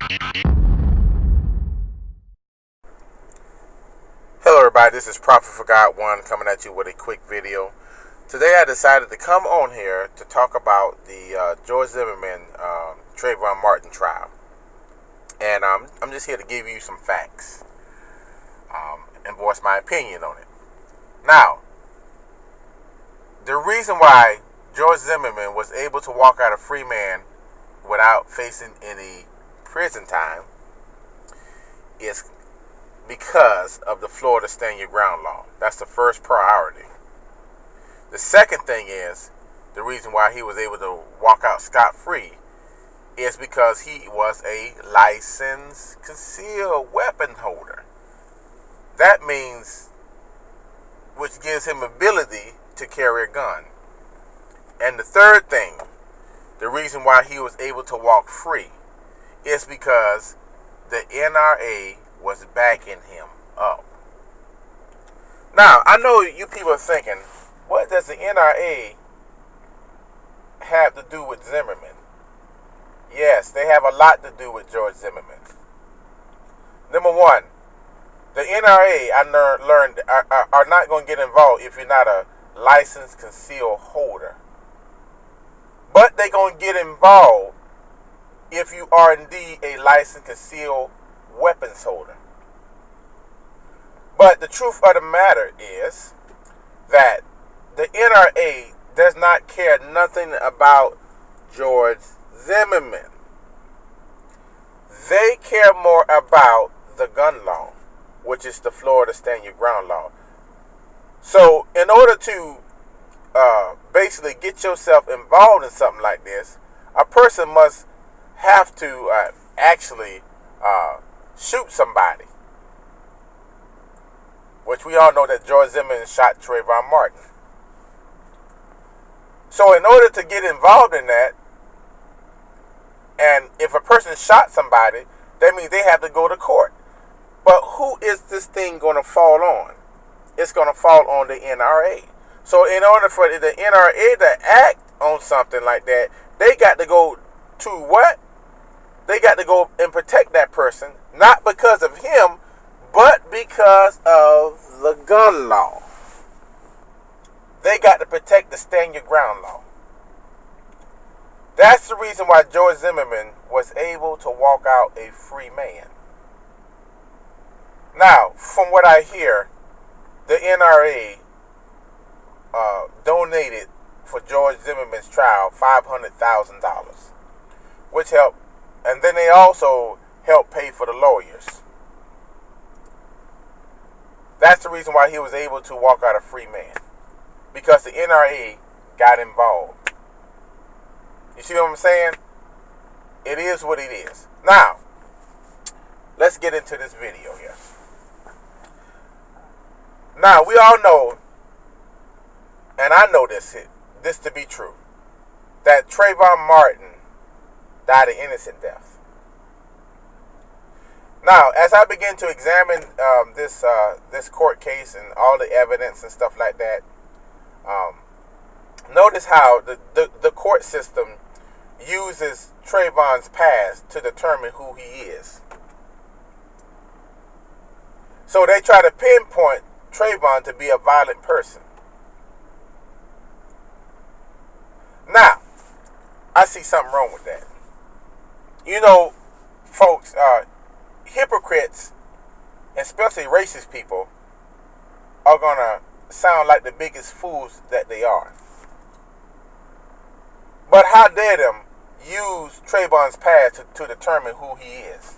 Hello everybody, this is Prophet for God 1 coming at you with a quick video. Today I decided to come on here to talk about the George Zimmerman Trayvon Martin trial. And I'm just here to give you some facts and voice my opinion on it. Now, the reason why George Zimmerman was able to walk out a free man without facing any prison time is because of the Florida Stand Your Ground law. That's the first priority. The second thing is, the reason why he was able to walk out scot-free is because he was a licensed concealed weapon holder. That means, which gives him ability to carry a gun. And the third thing, the reason why he was able to walk free is because the NRA was backing him up. Now, I know you people are thinking, what does the NRA have to do with Zimmerman? Yes, they have a lot to do with George Zimmerman. Number one, the NRA, I learned, are not going to get involved if you're not a licensed concealed holder. But they're going to get involved if you are indeed a licensed concealed weapons holder. But the truth of the matter is that the NRA does not care nothing about George Zimmerman. They care more about the gun law, which is the Florida Stand Your Ground law. So in order to basically get yourself involved in something like this, a person must have to actually shoot somebody, which we all know that George Zimmerman shot Trayvon Martin. So in order to get involved in that, and if a person shot somebody, that means they have to go to court. But who is this thing going to fall on? It's going to fall on the NRA. So in order for the NRA to act on something like that, they got to go to what? They got to go and protect that person, not because of him, but because of the gun law. They got to protect the Stand Your Ground law. That's the reason why George Zimmerman was able to walk out a free man. Now, from what I hear, the NRA donated for George Zimmerman's trial $500,000, which helped, and then they also helped pay for the lawyers. That's the reason why he was able to walk out a free man, because the NRA got involved. You see what I'm saying? It is what it is. Now, let's get into this video here. Now, we all know, and I know this to be true, that Trayvon Martin died an innocent death. Now, as I begin to examine this court case and all the evidence and stuff like that, notice how the court system uses Trayvon's past to determine who he is. So they try to pinpoint Trayvon to be a violent person. Now, I see something wrong with that. You know, folks, hypocrites, especially racist people, are going to sound like the biggest fools that they are. But how dare them use Trayvon's past to determine who he is?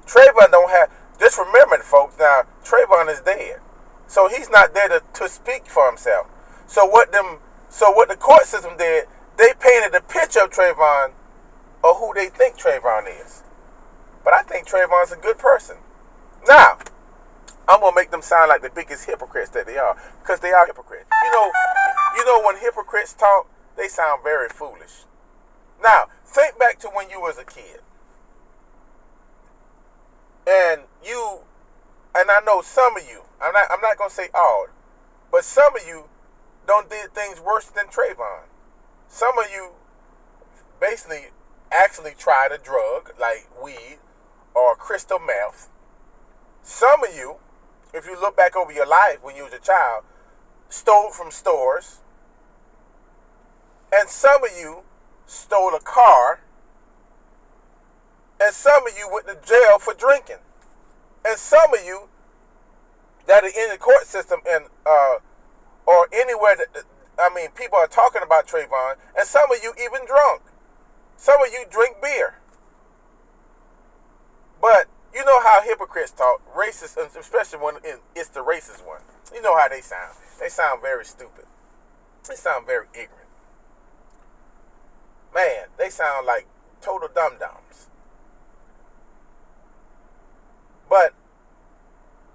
Trayvon don't have, just remember, folks, now, Trayvon is dead. So he's not there to speak for himself. So what the court system did, they painted a picture of Trayvon or who they think Trayvon is. But I think Trayvon's a good person. Now, I'm going to make them sound like the biggest hypocrites that they are, because they are hypocrites. You know when hypocrites talk, they sound very foolish. Now, think back to when you was a kid. And I know some of you, I'm not going to say all, but some of you did things worse than Trayvon. Some of you basically actually tried a drug like weed or crystal meth. Some of you, if you look back over your life when you was a child, stole from stores. And some of you stole a car. And some of you went to jail for drinking. And some of you that are in the court system and or anywhere that, people are talking about Trayvon, and some of you even drunk. Some of you drink beer. But you know how hypocrites talk, racist, especially when it's the racist one. You know how they sound. They sound very stupid. They sound very ignorant. Man, they sound like total dum-dums. But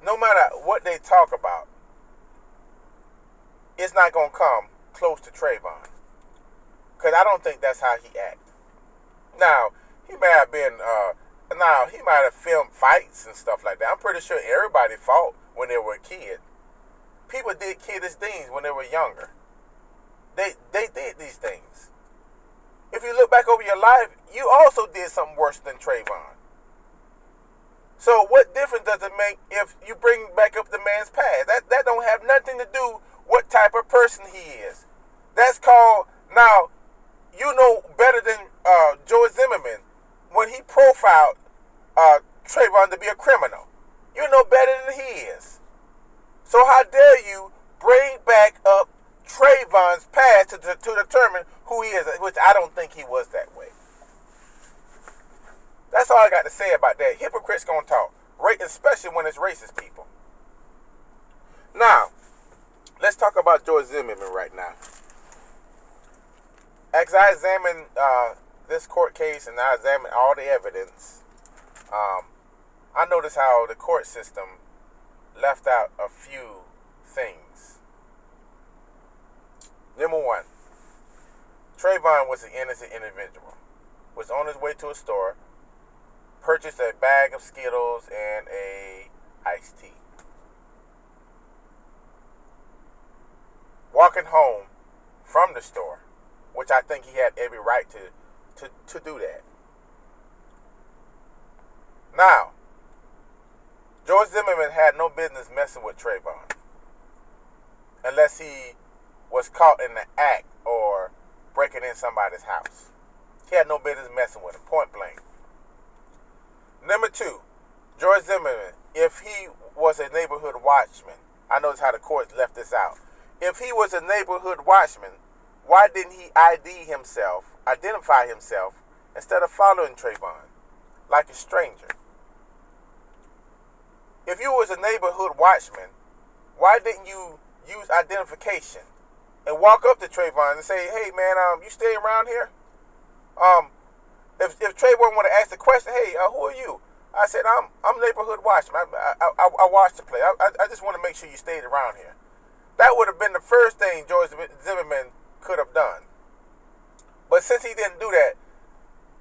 no matter what they talk about, it's not going to come close to Trayvon. Because I don't think that's how he acts. Now, he might have filmed fights and stuff like that. I'm pretty sure everybody fought when they were a kid. People did kiddish things when they were younger. They did these things. If you look back over your life, you also did something worse than Trayvon. So what difference does it make if you bring back up the man's past? That don't have nothing to do what type of person he is. That's called, now, you know better than George Zimmerman when he profiled Trayvon to be a criminal. You know better than he is. So how dare you bring back up Trayvon's past to determine who he is, which I don't think he was that way. That's all I got to say about that. Hypocrites gonna talk, especially when it's racist people. Now, let's talk about George Zimmerman right now. As I examine this court case and I examine all the evidence, I noticed how the court system left out a few things. Number one, Trayvon was an innocent individual. Was on his way to a store, purchased a bag of Skittles and a iced tea. Walking home from the store, which I think he had every right to do that. Now, George Zimmerman had no business messing with Trayvon unless he was caught in the act or breaking in somebody's house. He had no business messing with him, point blank. Number two, George Zimmerman, if he was a neighborhood watchman, I notice how the court left this out. If he was a neighborhood watchman, why didn't he identify himself, instead of following Trayvon like a stranger? If you was a neighborhood watchman, why didn't you use identification and walk up to Trayvon and say, "Hey man, you stay around here?" If Trayvon would have asked the question, "Hey, who are you?" I said, "I'm neighborhood watchman. I watched the play. I just want to make sure you stayed around here." That would have been the first thing George Zimmerman could have done. But since he didn't do that,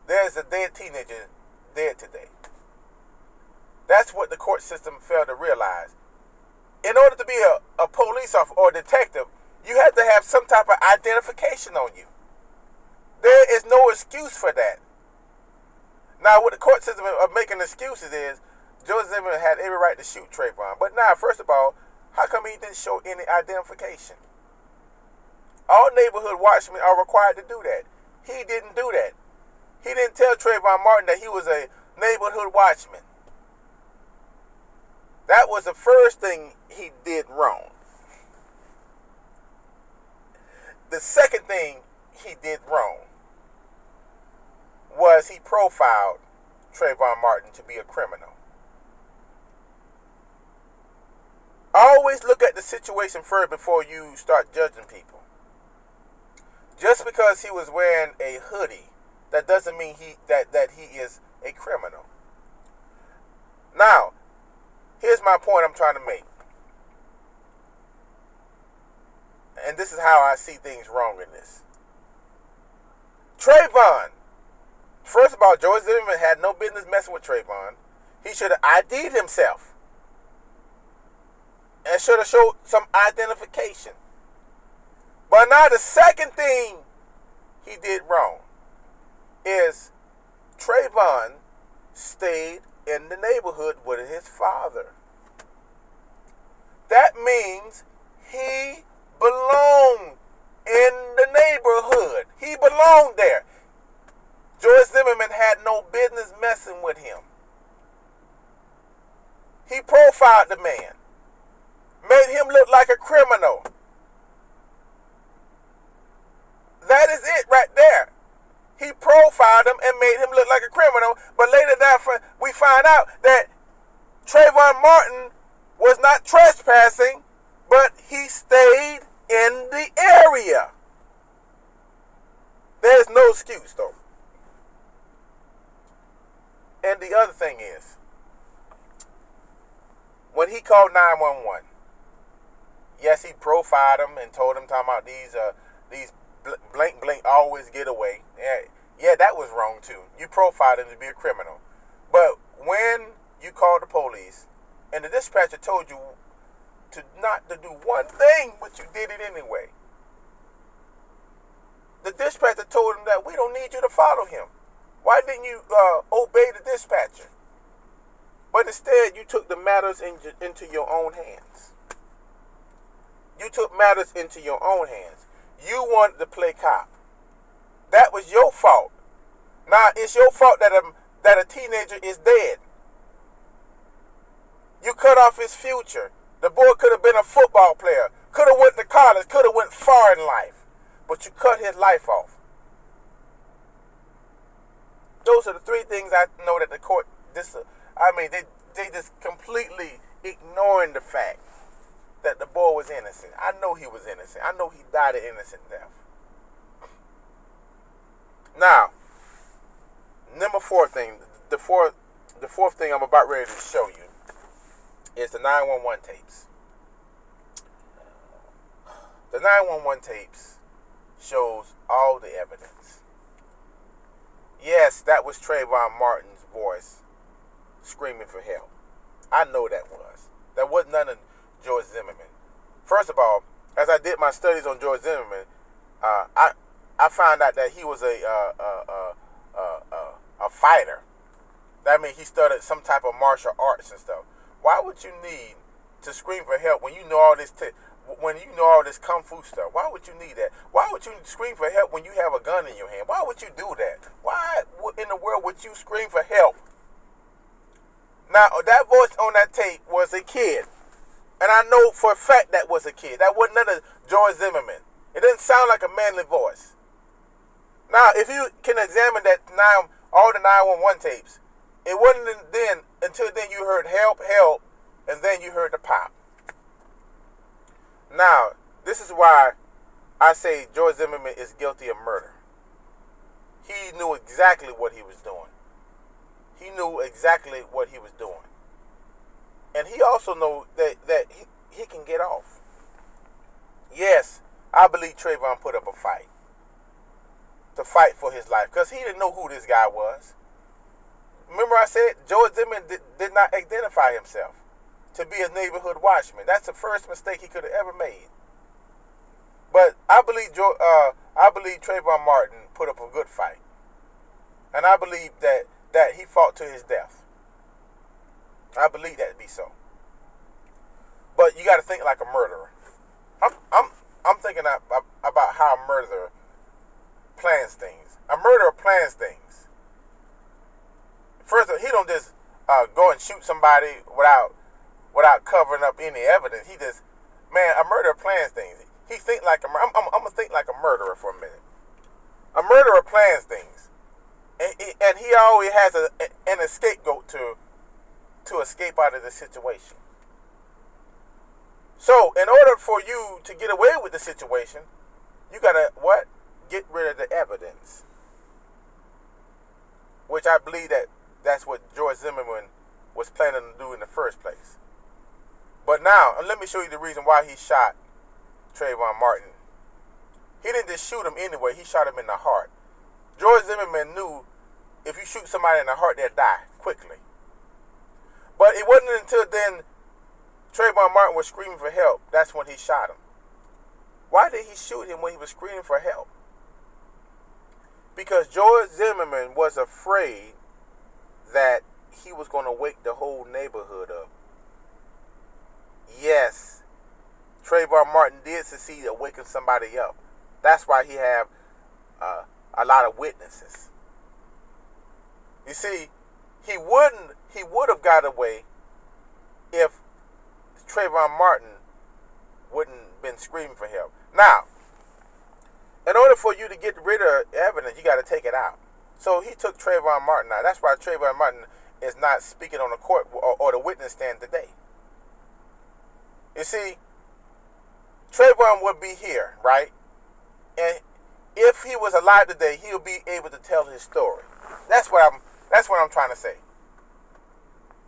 there's a dead teenager dead today. That's what the court system failed to realize. In order to be a police officer or detective, you have to have some type of identification on you. There is no excuse for that. Now, what the court system of making excuses is, George Zimmerman had every right to shoot Trayvon. But now, first of all, how come he didn't show any identification? All neighborhood watchmen are required to do that. He didn't do that. He didn't tell Trayvon Martin that he was a neighborhood watchman. That was the first thing he did wrong. The second thing he did wrong was he profiled Trayvon Martin to be a criminal. Always look at the situation first before you start judging people. Just because he was wearing a hoodie, that doesn't mean that he is a criminal. Now, here's my point I'm trying to make. And this is how I see things wrong in this. Trayvon. First of all, George Zimmerman had no business messing with Trayvon. He should have ID'd himself. And should have showed some identification. But now the second thing he did wrong is Trayvon stayed in the neighborhood with his father. That means he belonged in the neighborhood. He belonged there. George Zimmerman had no business messing with him. He profiled the man, made him look like a criminal. That is it right there. He profiled him and made him look like a criminal. But later we find out that Trayvon Martin was not trespassing, but he stayed in the area. There's no excuse, though. And the other thing is, when he called 911, yes, he profiled him and told him, talking about these blank always get away. Yeah, that was wrong too. You profiled him to be a criminal. But when you called the police and the dispatcher told you not to do one thing, but you did it anyway. The dispatcher told him that we don't need you to follow him. Why didn't you obey the dispatcher? But instead, you took the matters into your own hands. You took matters into your own hands. You wanted to play cop. That was your fault. Now, it's your fault that a teenager is dead. You cut off his future. The boy could have been a football player, could have went to college, could have went far in life, but you cut his life off. Those are the three things I know that the court, they just completely ignoring the fact that the boy was innocent. I know he was innocent. I know he died an innocent death. Now, number four thing, the fourth thing I'm about ready to show you is the 911 tapes. The 911 tapes shows all the evidence. Yes, that was Trayvon Martin's voice screaming for help. I know that was. That was none of George Zimmerman. First of all, as I did my studies on George Zimmerman, I found out that he was a fighter. That means he studied some type of martial arts and stuff. Why would you need to scream for help when you know all this? When you know all this kung fu stuff? Why would you need that? Why would you scream for help when you have a gun in your hand? Why would you do that? Why in the world would you scream for help? Now, that voice on that tape was a kid. And I know for a fact that was a kid. That wasn't none of George Zimmerman. It didn't sound like a manly voice. Now, if you can examine that now, all the 911 tapes, it wasn't then, until then you heard help, help, and then you heard the pop. Now, this is why I say George Zimmerman is guilty of murder. He knew exactly what he was doing. He knew exactly what he was doing. And he also knew that he can get off. Yes, I believe Trayvon put up a fight. To fight for his life. Because he didn't know who this guy was. Remember I said George Zimmerman did not identify himself to be a neighborhood watchman. That's the first mistake he could have ever made. But I believe Trayvon Martin put up a good fight. And I believe that he fought to his death. I believe that to be so. But you got to think like a murderer. I'm thinking about how a murderer plans things. A murderer plans things. First of all, he don't just go and shoot somebody without covering up any evidence. He just, man, a murderer plans things. He think like I'm gonna think like a murderer for a minute. A murderer plans things, and he always has an scapegoat to escape out of the situation. So, in order for you to get away with the situation, you gotta what? Get rid of the evidence. Which I believe that's what George Zimmerman was planning to do in the first place. But now, let me show you the reason why he shot Trayvon Martin. He didn't just shoot him anyway, he shot him in the heart. George Zimmerman knew if you shoot somebody in the heart, they'll die quickly. But it wasn't until then Trayvon Martin was screaming for help, that's when he shot him. Why did he shoot him when he was screaming for help? Because George Zimmerman was afraid that he was going to wake the whole neighborhood up. Yes, Trayvon Martin did succeed at waking somebody up. That's why he have a lot of witnesses. You see, he would have got away if Trayvon Martin wouldn't been screaming for help. Now, in order for you to get rid of evidence, you got to take it out. So he took Trayvon Martin out. That's why Trayvon Martin is not speaking on the court or the witness stand today. You see, Trayvon would be here, right? And if he was alive today, he'll be able to tell his story. That's what I'm trying to say.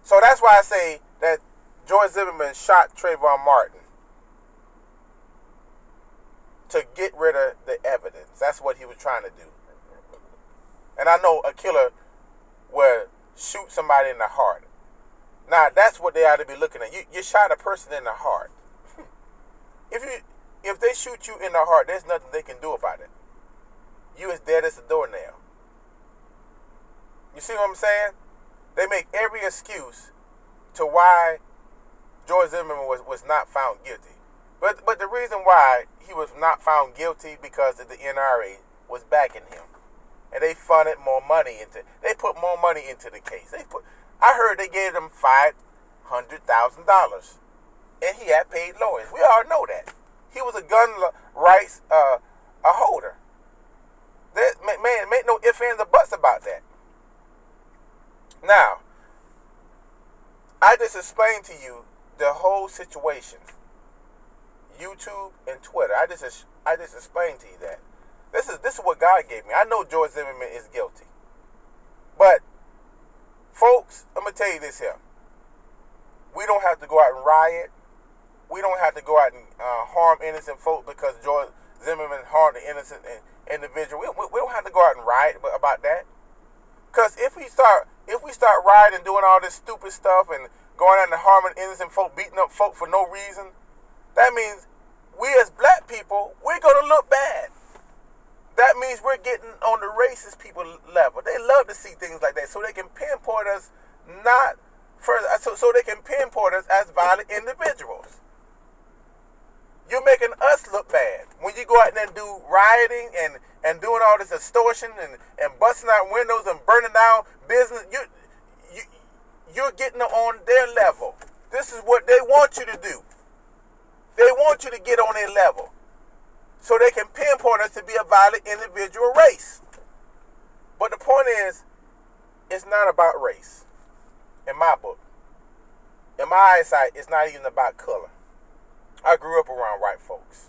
So that's why I say that George Zimmerman shot Trayvon Martin to get rid of the evidence. That's what he was trying to do. And I know a killer will shoot somebody in the heart. Now, that's what they ought to be looking at. You shot a person in the heart. If they shoot you in the heart, there's nothing they can do about it. You as dead as a doornail. You see what I'm saying? They make every excuse to why George Zimmerman was not found guilty. But the reason why he was not found guilty because of the NRA was backing him. And they funded more money they put more money into the case. I heard they gave him $500,000. And he had paid lawyers. We all know that. He was a gun rights a holder. Man, make no ifs, ands, or buts about that. Now, I just explained to you the whole situation. YouTube and Twitter. I just explained to you that. This is what God gave me. I know George Zimmerman is guilty. But, folks, I'm going to tell you this here. We don't have to go out and riot. We don't have to go out and harm innocent folk because George Zimmerman harmed an innocent individual. We don't have to go out and riot about that. Because if we start rioting and doing all this stupid stuff and going out and harming innocent folk, beating up folk for no reason, that means we as black people, we're going to look bad. That means we're getting on the racist people level. They love to see things like that so they can pinpoint us so they can pinpoint us as violent individuals. You're making us look bad. When you go out there and do rioting and doing all this extortion and busting out windows and burning down business, you're getting on their level. This is what they want you to do. They want you to get on their level so they can pinpoint us to be a violent individual race. But the point is, it's not about race. In my book. In my eyesight, it's not even about color. I grew up around white folks.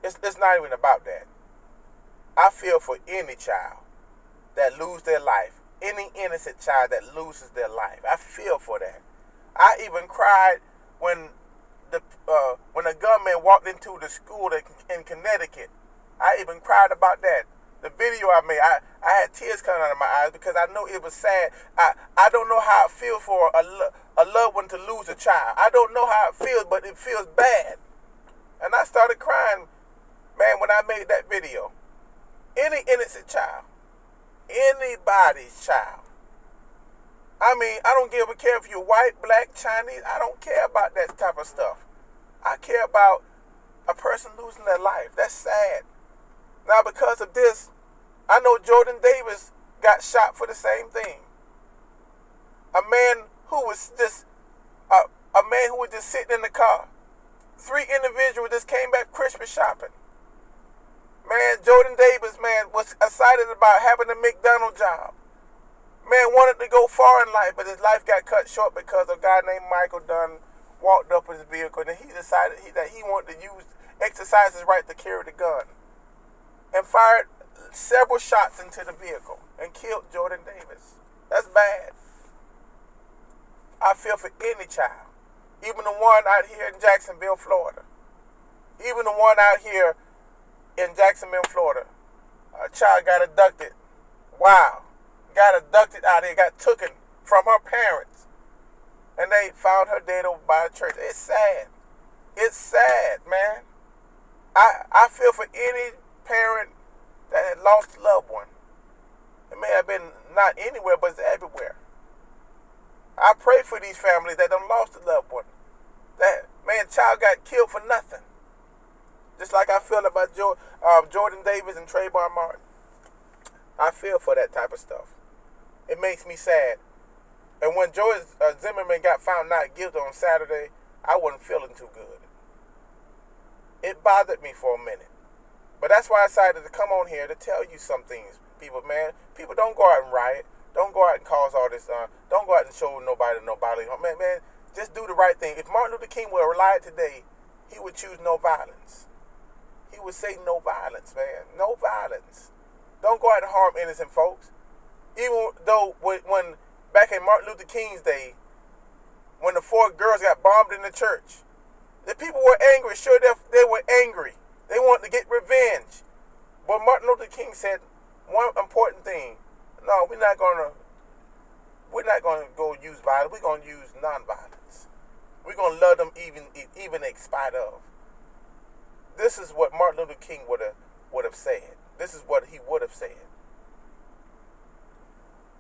It's not even about that. I feel for any child that loses their life. Any innocent child that loses their life. I feel for that. I even cried when a gunman walked into the school in Connecticut. I even cried about that. The video I made, I had tears coming out of my eyes because I know it was sad. I don't know how it feels for a loved one to lose a child. I don't know how it feels, but it feels bad. And I started crying, man, when I made that video. Any innocent child, anybody's child. I mean, I don't care if you're white, black, Chinese. I don't care about that type of stuff. I care about a person losing their life. That's sad. Now, because of this, I know Jordan Davis got shot for the same thing. A man who was just sitting in the car. 3 individuals just came back Christmas shopping. Man, Jordan Davis, man, was excited about having a McDonald's job. Man wanted to go far in life, but his life got cut short because a guy named Michael Dunn walked up his vehicle and he decided that he wanted to exercise his right to carry the gun. And fired several shots into the vehicle and killed Jordan Davis. That's bad. I feel for any child. Even the one out here in Jacksonville, Florida. Even the one out here in Jacksonville, Florida. A child got abducted. Wow. Got abducted out here, got taken from her parents. And they found her dead over by the church. It's sad. It's sad, man. I feel for any parent that had lost a loved one. It may have been not anywhere, but it's everywhere. I pray for these families that done lost a loved one. That man, child got killed for nothing. Just like I feel about Jordan Davis and Trayvon Martin. I feel for that type of stuff. It makes me sad. And when George Zimmerman got found not guilty on Saturday, I wasn't feeling too good. It bothered me for a minute. But that's why I decided to come on here to tell you some things. People, man, people don't go out and riot. Don't go out and cause all this. Don't go out and show nobody. Man, just do the right thing. If Martin Luther King were alive today, he would choose no violence. He would say no violence, man. No violence. Don't go out and harm innocent folks. Even though when back in Martin Luther King's day, when the 4 girls got bombed in the church, the people were angry. Sure, they were angry. They wanted to get revenge. But Martin Luther King said one important thing. No, we're not gonna go use violence. We're gonna use nonviolence. We're gonna love them even in spite of. This is what Martin Luther King would have said. This is what he would have said.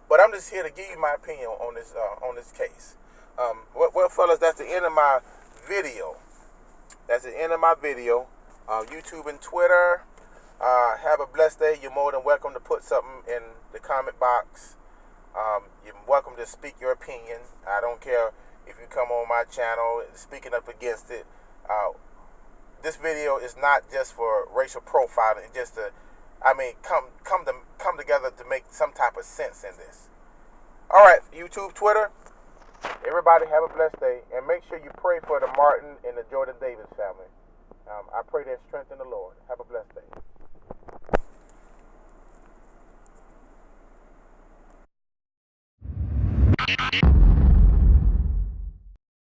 But I'm just here to give you my opinion on this case. Well, fellas, that's the end of my video. That's the end of my video. YouTube and Twitter. Have a blessed day. You're more than welcome to put something in the comment box. You're welcome to speak your opinion. I don't care if you come on my channel speaking up against it. This video is not just for racial profiling. Just to, come together to make some type of sense in this. All right, YouTube, Twitter. Everybody have a blessed day, and make sure you pray for the Martin and the Jordan Davis family. I pray their strength in the Lord. Have a blessed day.